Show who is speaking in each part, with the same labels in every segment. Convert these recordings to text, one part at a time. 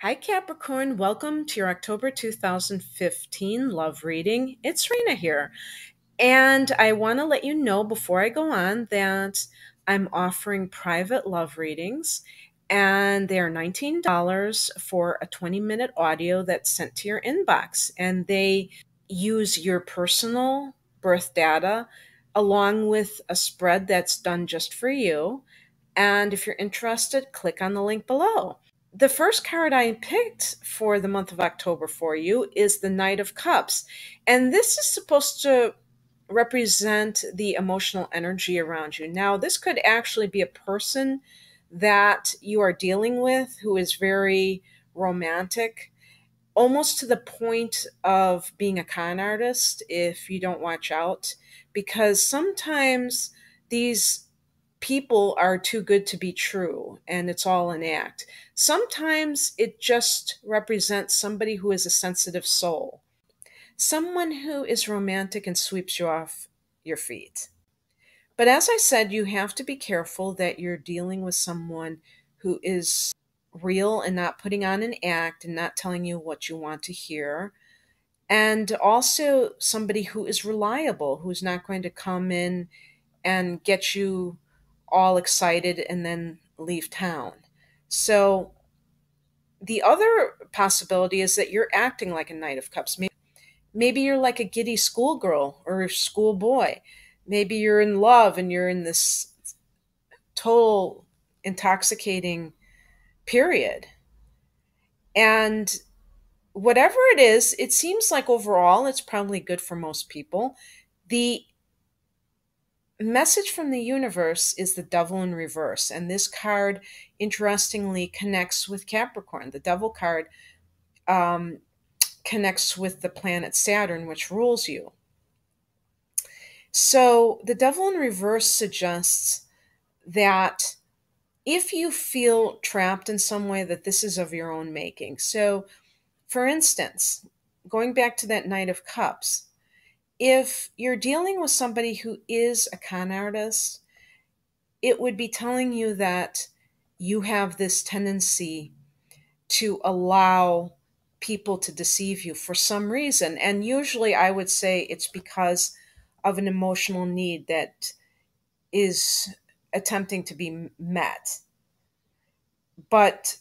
Speaker 1: Hi, Capricorn. Welcome to your October 2015 love reading. It's Raina here. And I want to let you know before I go on that I'm offering private love readings, and they are $19 for a 20-minute audio that's sent to your inbox. And they use your personal birth data along with a spread that's done just for you. And if you're interested, click on the link below. The first card I picked for the month of October for you is the Knight of Cups. And this is supposed to represent the emotional energy around you. Now, this could actually be a person that you are dealing with who is very romantic, almost to the point of being a con artist if you don't watch out, because sometimes these people are too good to be true and it's all an act. Sometimes it just represents somebody who is a sensitive soul, someone who is romantic and sweeps you off your feet. But as I said, you have to be careful that you're dealing with someone who is real and not putting on an act and not telling you what you want to hear. And also somebody who is reliable, who's not going to come in and get you all excited and then leave town. So the other possibility is that you're acting like a Knight of Cups. Maybe you're like a giddy schoolgirl or a schoolboy. Maybe you're in love and you're in this total intoxicating period. And whatever it is, it seems like overall it's probably good for most people. The message from the universe is the Devil in reverse. And this card, interestingly, connects with Capricorn. The Devil card connects with the planet Saturn, which rules you. So the Devil in reverse suggests that if you feel trapped in some way, that this is of your own making. So, for instance, going back to that Knight of Cups, if you're dealing with somebody who is a con artist, it would be telling you that you have this tendency to allow people to deceive you for some reason. And usually I would say it's because of an emotional need that is attempting to be met. But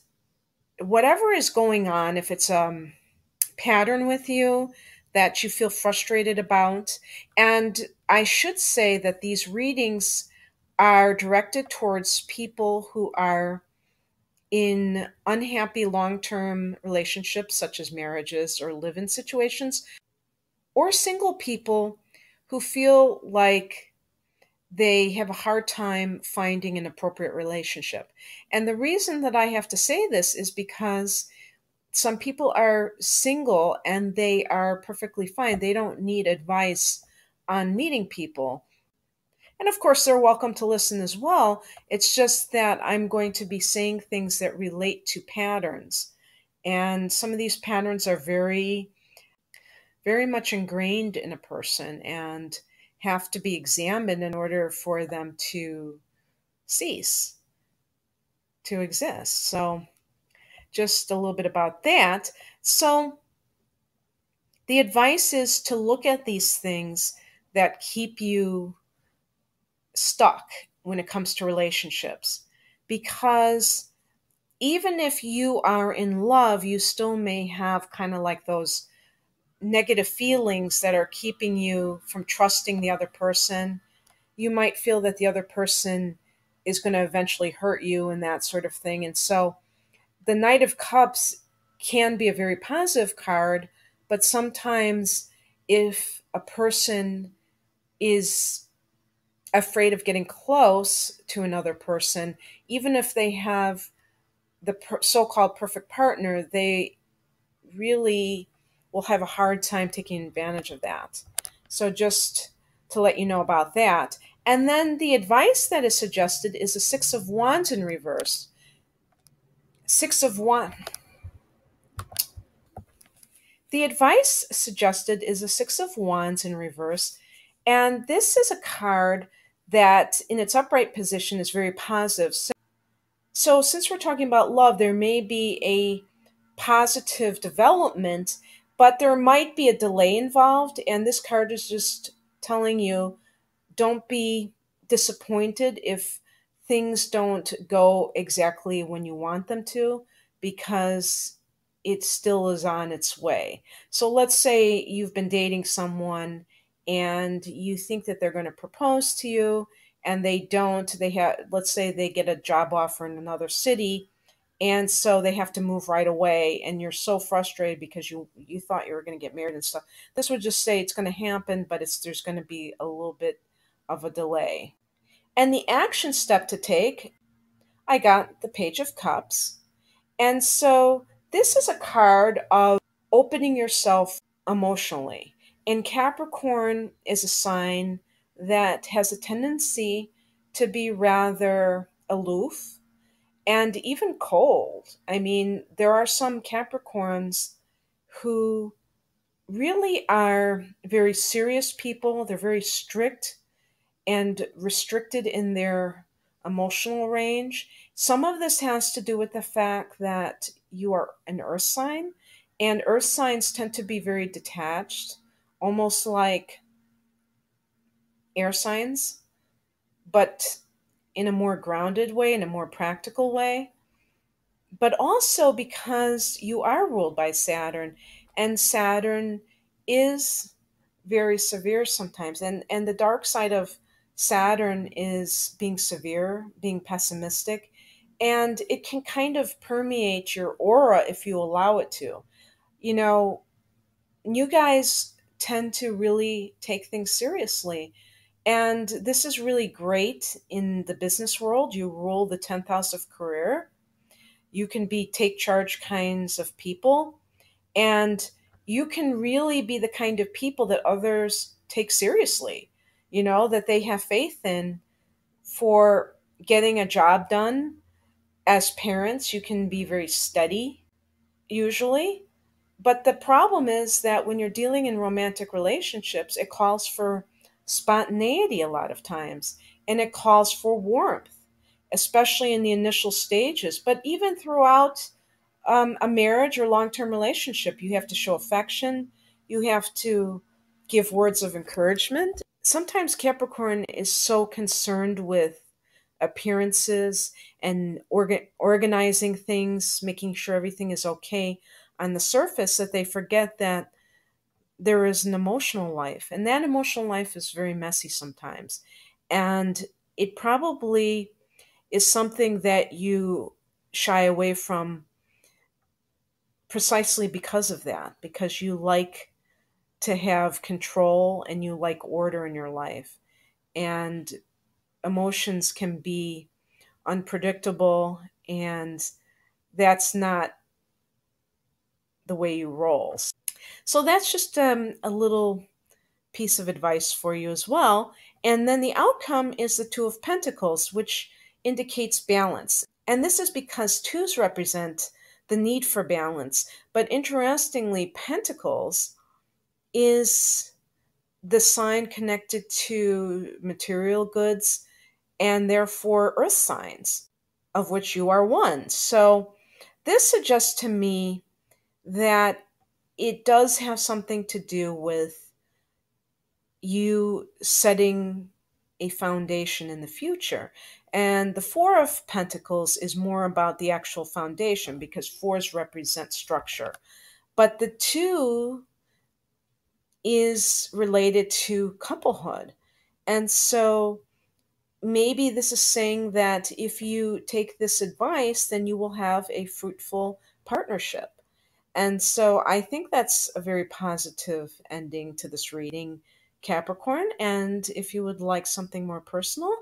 Speaker 1: whatever is going on, if it's a pattern with you that you feel frustrated about, and I should say that these readings are directed towards people who are in unhappy long-term relationships, such as marriages or live-in situations, or single people who feel like they have a hard time finding an appropriate relationship. And the reason that I have to say this is because some people are single and they are perfectly fine. They don't need advice on meeting people. And of course, they're welcome to listen as well. It's just that I'm going to be saying things that relate to patterns. And some of these patterns are very, very much ingrained in a person and have to be examined in order for them to cease to exist. So, just a little bit about that. So, the advice is to look at these things that keep you stuck when it comes to relationships. Because even if you are in love, you still may have kind of like those negative feelings that are keeping you from trusting the other person. You might feel that the other person is going to eventually hurt you and that sort of thing. And so the Knight of Cups can be a very positive card, but sometimes if a person is afraid of getting close to another person, even if they have the so-called perfect partner, they really will have a hard time taking advantage of that. So just to let you know about that. And then the advice that is suggested is a Six of Wands in reverse. Six of Wands. The advice suggested is a Six of Wands in reverse. And this is a card that in its upright position is very positive. So since we're talking about love, there may be a positive development, but there might be a delay involved. And this card is just telling you, don't be disappointed if things don't go exactly when you want them to, because it still is on its way. So let's say you've been dating someone and you think that they're going to propose to you and they don't. They have, let's say they get a job offer in another city, and so they have to move right away, and you're so frustrated because you thought you were going to get married and stuff. This would just say it's going to happen, but it's there's going to be a little bit of a delay. And the action step to take, I got the Page of Cups. And so this is a card of opening yourself emotionally. And Capricorn is a sign that has a tendency to be rather aloof and even cold. I mean, there are some Capricorns who really are very serious people. They're very strict and restricted in their emotional range. Some of this has to do with the fact that you are an earth sign, and earth signs tend to be very detached, almost like air signs, but in a more grounded way, in a more practical way. But also because you are ruled by Saturn, and Saturn is very severe sometimes. And the dark side of Saturn is being severe, being pessimistic, and it can kind of permeate your aura if you allow it to. You know, you guys tend to really take things seriously. And this is really great in the business world. You rule the 10th house of career. You can be take charge kinds of people, and you can really be the kind of people that others take seriously, that they have faith in for getting a job done. As parents, you can be very steady usually. But the problem is that when you're dealing in romantic relationships, it calls for spontaneity a lot of times, and it calls for warmth, especially in the initial stages. But even throughout a marriage or long term relationship, you have to show affection, you have to give words of encouragement. Sometimes Capricorn is so concerned with appearances and organizing things, making sure everything is okay on the surface, that they forget that there is an emotional life. And that emotional life is very messy sometimes. And it probably is something that you shy away from precisely because of that, because you like to have control and you like order in your life. And emotions can be unpredictable, and that's not the way you roll. So that's just a little piece of advice for you as well. And then the outcome is the Two of Pentacles, which indicates balance. And this is because twos represent the need for balance. But interestingly, Pentacles is the sign connected to material goods and therefore earth signs, of which you are one. So this suggests to me that it does have something to do with you setting a foundation in the future. And the Four of Pentacles is more about the actual foundation, because fours represent structure. But the two is related to couplehood. And so maybe this is saying that if you take this advice, then you will have a fruitful partnership. And so I think that's a very positive ending to this reading, Capricorn. And if you would like something more personal,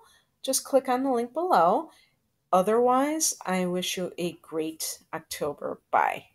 Speaker 1: just click on the link below. Otherwise, I wish you a great October. Bye.